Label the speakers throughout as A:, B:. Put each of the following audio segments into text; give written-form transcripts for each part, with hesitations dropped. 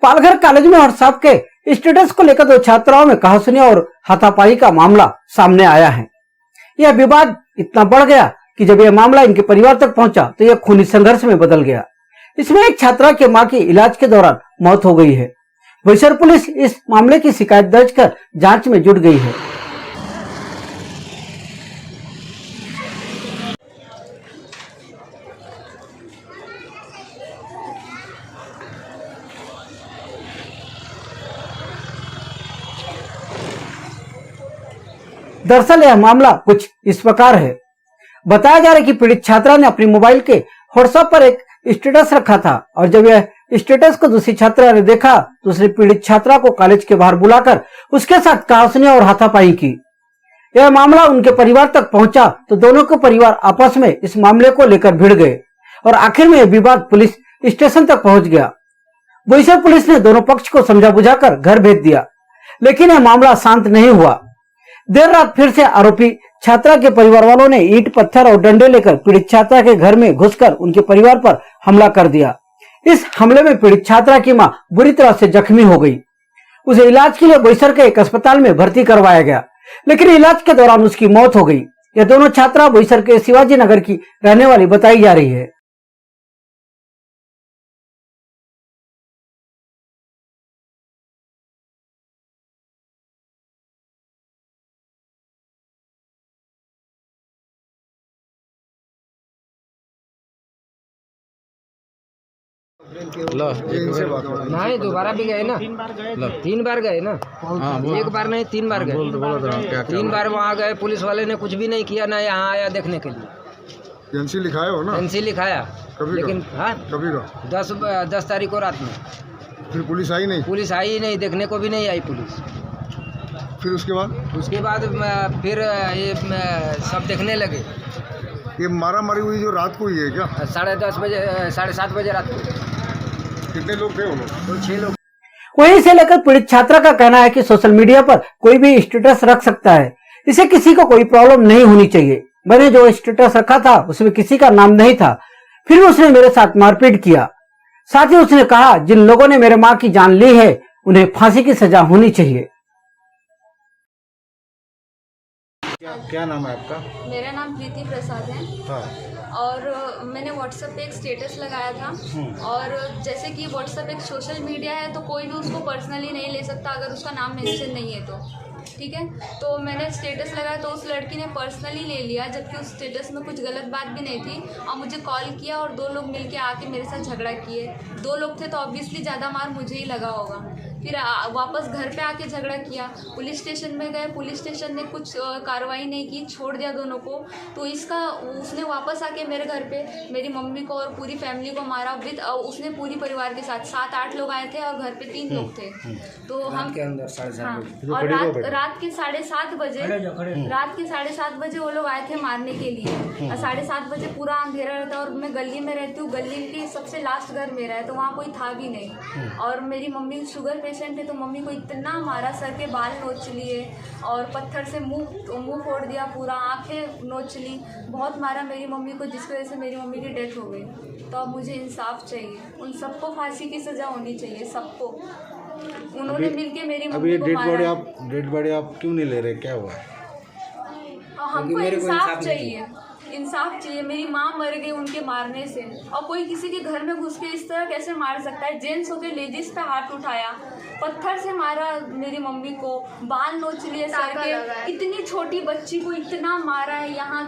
A: Palghar college में WhatsApp के status को लेकर दो छात्राओं में कहासुनी और हाथापाई का मामला सामने आया है। यह विवाद इतना बढ़ गया कि जब यह मामला इनके परिवार तक पहुंचा तो यह खूनी संघर्ष में बदल गया। इसमें एक छात्रा की मां की इलाज के दौरान मौत हो गई है। बोईसर पुलिस इस मामले की शिकायत दर्ज कर जांच में जुट गई है। दरअसल यह मामला कुछ इस प्रकार है। बताया जा रहा है कि पीड़ित छात्रा ने अपने मोबाइल के व्हाट्सएप पर एक स्टेटस रखा था और जब यह स्टेटस को दूसरी छात्रा ने देखा तो उसने पीड़ित छात्रा को कॉलेज के बाहर बुलाकर उसके साथ कहासुनी और हाथापाई की। यह मामला उनके परिवार तक पहुंचा तो दोनों के परिवार आपस में इस मामले को लेकर भिड़ गए और आखिर में यह विवाद पुलिस स्टेशन तक पहुंच गया। बोईसर पुलिस ने दोनों पक्ष को समझा बुझाकर घर भेज दिया, लेकिन यह मामला शांत नहीं हुआ। देर रात फिर से आरोपी छात्रा के परिवार वालों ने ईंट पत्थर और डंडे लेकर पीड़ित छात्रा के घर में घुसकर उनके परिवार पर हमला कर दिया। इस हमले में पीड़ित छात्रा की मां बुरी तरह से जख्मी हो गई। उसे इलाज के लिए बोईसर के एक अस्पताल में भर्ती करवाया गया, लेकिन इलाज के दौरान उसकी मौत हो गई। यह दोनों छात्रा बोईसर के शिवाजी नगर की रहने वाली बताई जा रही है।
B: नहीं दोबारा भी गए ना, 3 बार गए ना। एक बार नहीं 3 बार गए। 3 बार वहाँ गए, पुलिस वाले ने कुछ भी नहीं किया, ना यहाँ आया देखने के लिए।
C: एनसी लिखाया हो ना?
B: एनसी लिखाया
C: कभी
B: लेकिन हाँ
C: कभी का
B: 10 तारीख को रात में।
C: फिर पुलिस आई नहीं?
B: पुलिस आई ही नहीं, देखने को भी नहीं आई पुलिस।
C: फिर उसके बाद
B: फिर ये सब देखने लगे।
C: ये मारा मारी हुई जो रात को हुई है क्या?
B: 10:30 बजे 7:30 बजे रात को।
C: कितने लोग थे उन्होंने?
B: 6 लोग।
A: वहीं से लेकर पीड़ित छात्रा का कहना है कि सोशल मीडिया पर कोई भी स्टेटस रख सकता है, इसे किसी को कोई प्रॉब्लम नहीं होनी चाहिए। मैंने जो स्टेटस रखा था उसमें किसी का नाम नहीं था, फिर उसने मेरे साथ मारपीट किया। साथ ही उसने कहा जिन लोगों ने मेरे मां की जान ली है उन्हें फांसी की सजा होनी चाहिए।
C: क्या नाम है आपका?
D: मेरा नाम प्रीति प्रसाद है।
C: हाँ।
D: और मैंने व्हाट्सएप पे एक स्टेटस लगाया था और जैसे कि व्हाट्सएप एक सोशल मीडिया है तो कोई भी उसको पर्सनली नहीं ले सकता अगर उसका नाम मेंशन नहीं है तो, ठीक है। तो मैंने स्टेटस लगाया तो उस लड़की ने पर्सनली ले लिया, जबकि उस स्टेटस में कुछ गलत बात भी नहीं थी और मुझे कॉल किया और 2 लोग मिलके आके मेरे साथ झगड़ा किए। 2 लोग थे तो ऑब्वियसली ज़्यादा मार मुझे ही लगा होगा। फिर वापस घर पे आके झगड़ा किया, पुलिस स्टेशन में गए, पुलिस स्टेशन ने कुछ कार्रवाई नहीं की, छोड़ दिया दोनों को। तो उसने वापस आके मेरे घर पे मेरी मम्मी को और पूरी फैमिली को मारा विद उसने पूरी परिवार के साथ 7-8 लोग आए थे और घर पे 3 लोग थे। तो हम
B: के अंदर 7:30
D: और रात के 7:30 बजे वो लोग आए थे मारने के लिए। 7:30 बजे पूरा अंधेरा रहता और मैं गली में रहती हूँ, गली के सबसे लास्ट घर मेरा है तो वहाँ कोई था भी नहीं। और मेरी मम्मी शुगर पेशेंट है तो मम्मी को इतना मारा, सर के बाल नोच लिए और पत्थर से मुंह फोड़ दिया, पूरा आंखें नोच ली, बहुत मारा मेरी मम्मी को, जिसकी वजह से मेरी मम्मी की डेथ हो गई। तो अब मुझे इंसाफ चाहिए, उन सबको फांसी की सजा होनी चाहिए, सबको। उन्होंने मिलके मेरी मम्मी को मारा।
C: डेड बॉडी आप क्यों नहीं ले रहे, क्या हुआ?
D: हमको इंसाफ चाहिए, इंसाफ चाहिए। मेरी माँ मर गई उनके मारने से और कोई किसी के घर में घुस के इस तरह कैसे मार सकता है? जेंट्स होके लेडीज पे हाथ उठाया, पत्थर से मारा मेरी मम्मी को, बाल नोच लिए सर के, इतनी छोटी बच्ची को इतना मारा है, यहाँ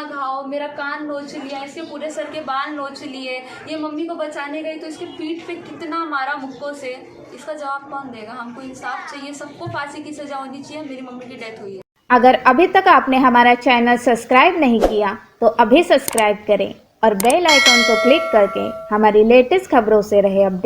D: घाव, मेरा कान नोच लिया, इसके पूरे सर के बाल नोच लिए। ये मम्मी को बचाने गई तो इसके पीठ पे कितना मारा मुक्कों से। इसका जवाब कौन देगा? हमको इंसाफ चाहिए, सबको फांसी की सजा होनी चाहिए। मेरी मम्मी की डेथ हुई है।
E: अगर अभी तक आपने हमारा चैनल सब्सक्राइब नहीं किया तो अभी सब्सक्राइब करें और बेल आइकॉन को क्लिक करके हमारी लेटेस्ट खबरों से रहे अपडेट।